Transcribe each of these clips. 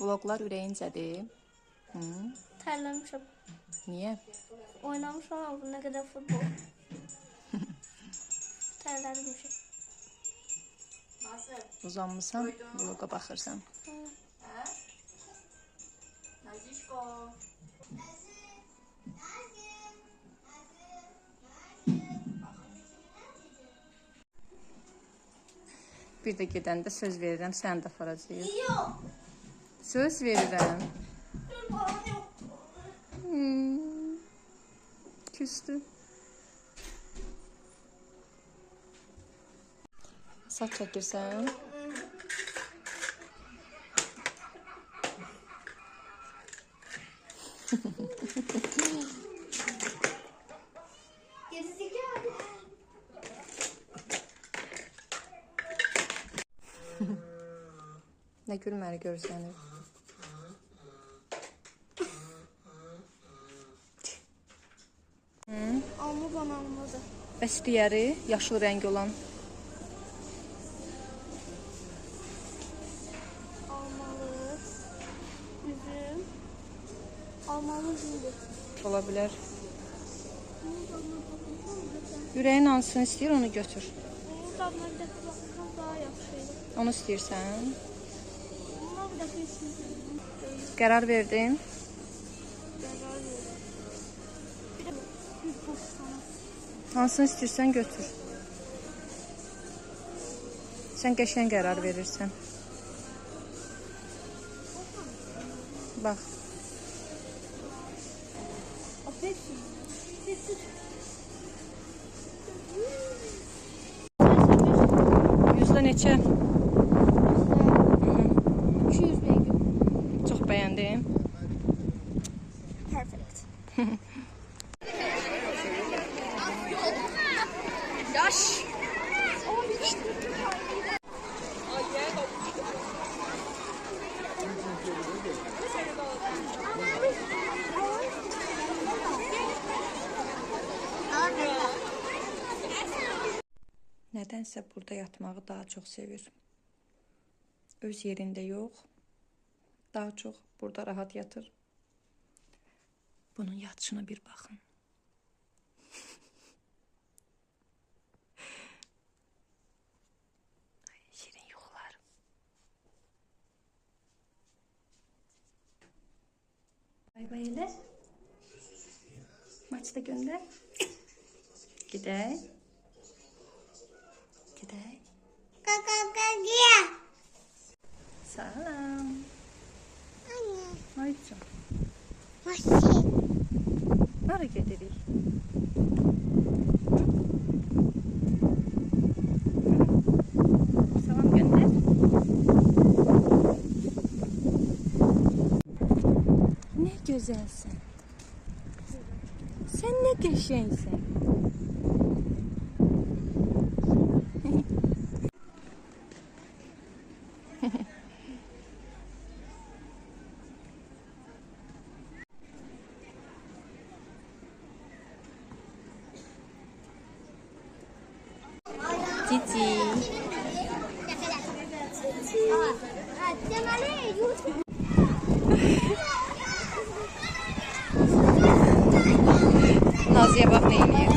Vloglar ürəyincədir. Tərləmişəm. Niyə? Oynamışam ama ne kadar futbol. Tərləmişəm. Uzanmısan, vloga baxırsan. Bir də gedəndə söz verirəm, sən də aparacağıq. Söz verirəm. Küstü. Saç çəkirsən. Nə gülməli görsənir. Alma bana almadı. Bəs digəri yaşıl rəng olan. Almalı. Üzüm. Almalı üzümdür. Ola bilər. Ürəyin hansını istəyir, onu götür. Bunun tadına bir dəfə baxsam daha yaxşıydı. Onu istəyirsən. Buna bir dəfə istəyirəm. Qərar verdin. Qərar verir. Bir də bir boş sana. Hansını istəyirsən, götür. Sən qəşəng qərar verirsən. Bax. Hepsi. Hepsi. Yüzdə neçə? 200 beygir. Çox bəyəndim. Perfect. Yaş. Nədənsə burada yatmağı daha çox sevir. Öz yerində yox. Daha çox burada rahat yatır. Bunun yatışına bir baxın. Şirin yuxular. Bay bay elə. Maçda göndər. Gedək. Gedək. Salam. Anne. Ayça. Nasıl? Hara gedirik? Salam göndər. Ne gözəlsən. Sən nə qəşəngsən. Cici. Naziye bak ne iniyor.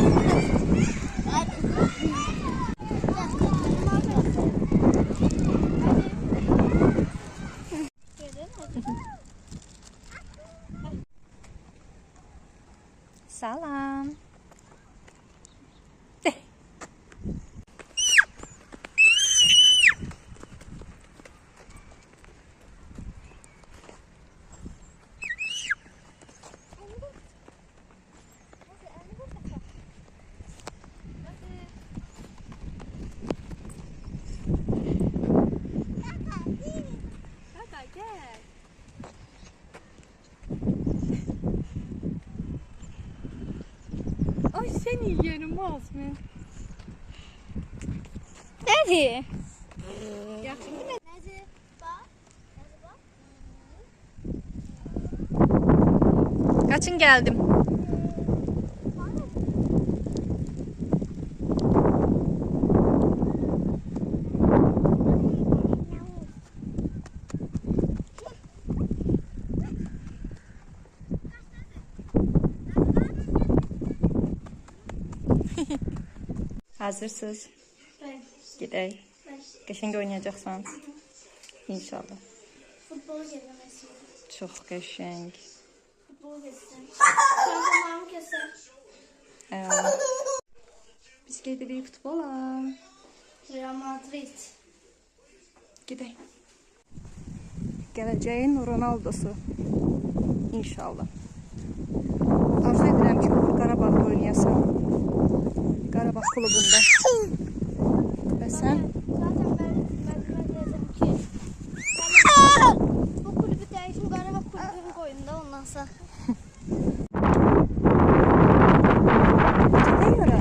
Salam. Ay seni yerim Azmin. Nerede? Yaxşı. Nerede? Bak. Kaçın geldim. Hazırsınız. Ben. Gedək. Ben. Qəşəng oynayacaqsan. İnşallah. Futbolu gezmek istiyorum. Çox qəşəng. Futbolu gezeceğim. Transformarımı keser. Əla. Biz gedirik futbola. Real Madrid. Gedək. Gələcəyin Ronaldosu. İnşallah. Arzu edirəm ki, Uğur Qarabağda oynayasan. Qarabağ klubunda. Və sən? Zaten ben dedim ki bu kulübü değişim Qarabağ kulübünün koyunda ondan sonra. Nə görə?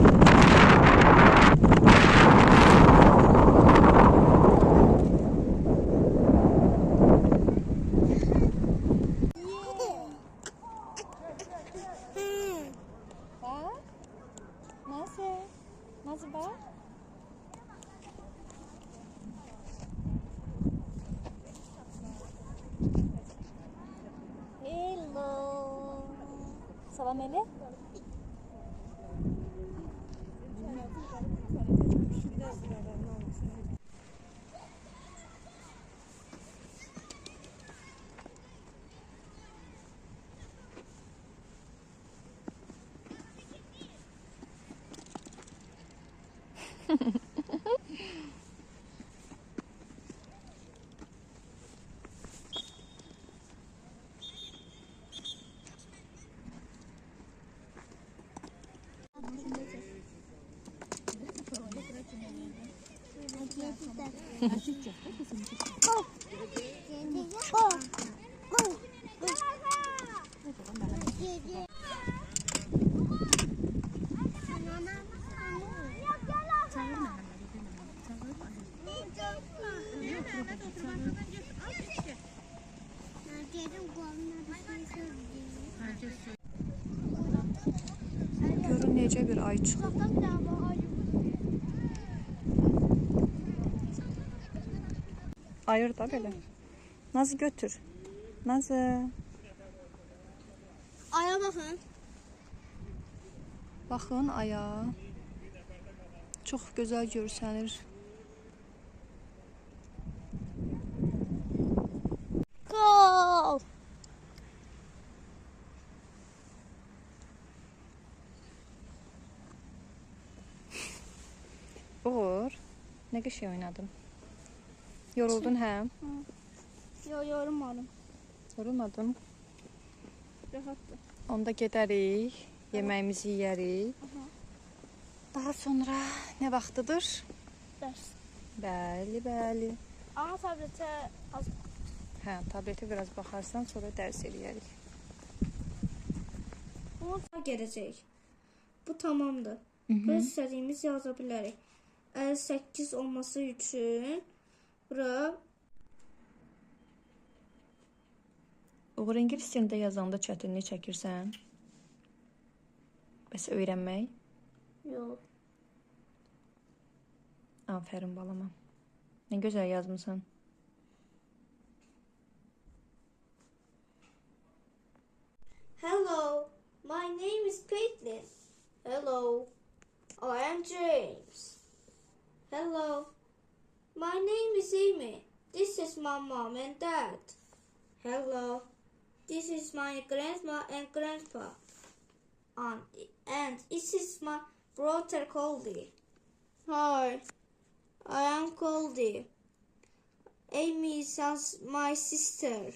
Bak. Nasıl? Nasıl bak? Hello. Salam elə. Görün necə bir ay çıxıb. Ayır da belə. Nazı götür. Nazı. Aya bakın. Baxın aya. Çox gözəl görsənir. Gol. Uğur, nə qəşəng oynadın. Yoruldun hə? Yo yorulmadım. Yorulmadın. Rahattı. Onda gedərik, yeməyimizi yeyərik. Daha sonra nə vaxtıdır? Ders. Bəli, bəli. Ama tablete az. Hə, tabletə biraz baxarsan, sonra dərs eləyərik. Bunu gelecek. Bu tamamdır. Hı Buraya istediğimiz yazabiliriz. 58 olması için bura Uğur, ingilis dilində yazanda çətinlik çəkirsən? Bəs öyrənmək? yok. Afərin balama. Nə gözəl yazmısan. Hello, my name is Caitlin. Hello, I am James. Hello, my name is Amy. This is my mom and dad. Hello, this is my grandma and grandpa. And this is my brother Coldy. Hi, I am Coldy. Amy is my sister.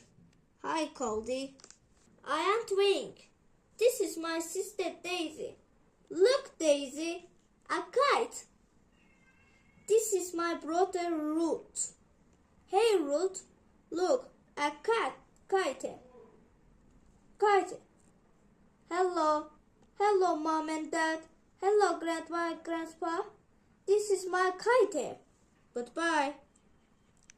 Hi, Coldy. I am twin. This is my sister Daisy. Look, Daisy, a kite. This is my brother Ruth. Hey, Ruth, look, a kite. Kite. Hello. Hello, Mom and Dad. Hello, Grandma and Grandpa. This is my kite. Goodbye.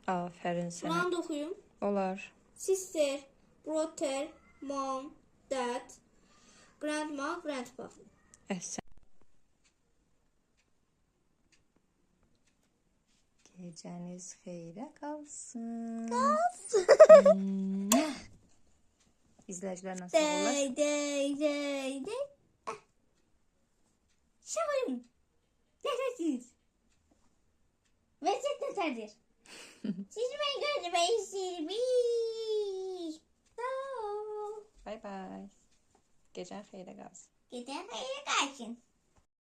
Afərin sənə. Buranı da okuyayım. Olar. Sister, brother, mom, dad, grandma, grandpa. Əhsən. Gecəniz xeyrə qalsın. İzləyicilərlə sağollar. Day. Şakalım. vardır. Siz beni görmek isterim. Bay bay. Gecen xeyrə qalsın. Gecen hayırlı kalsın.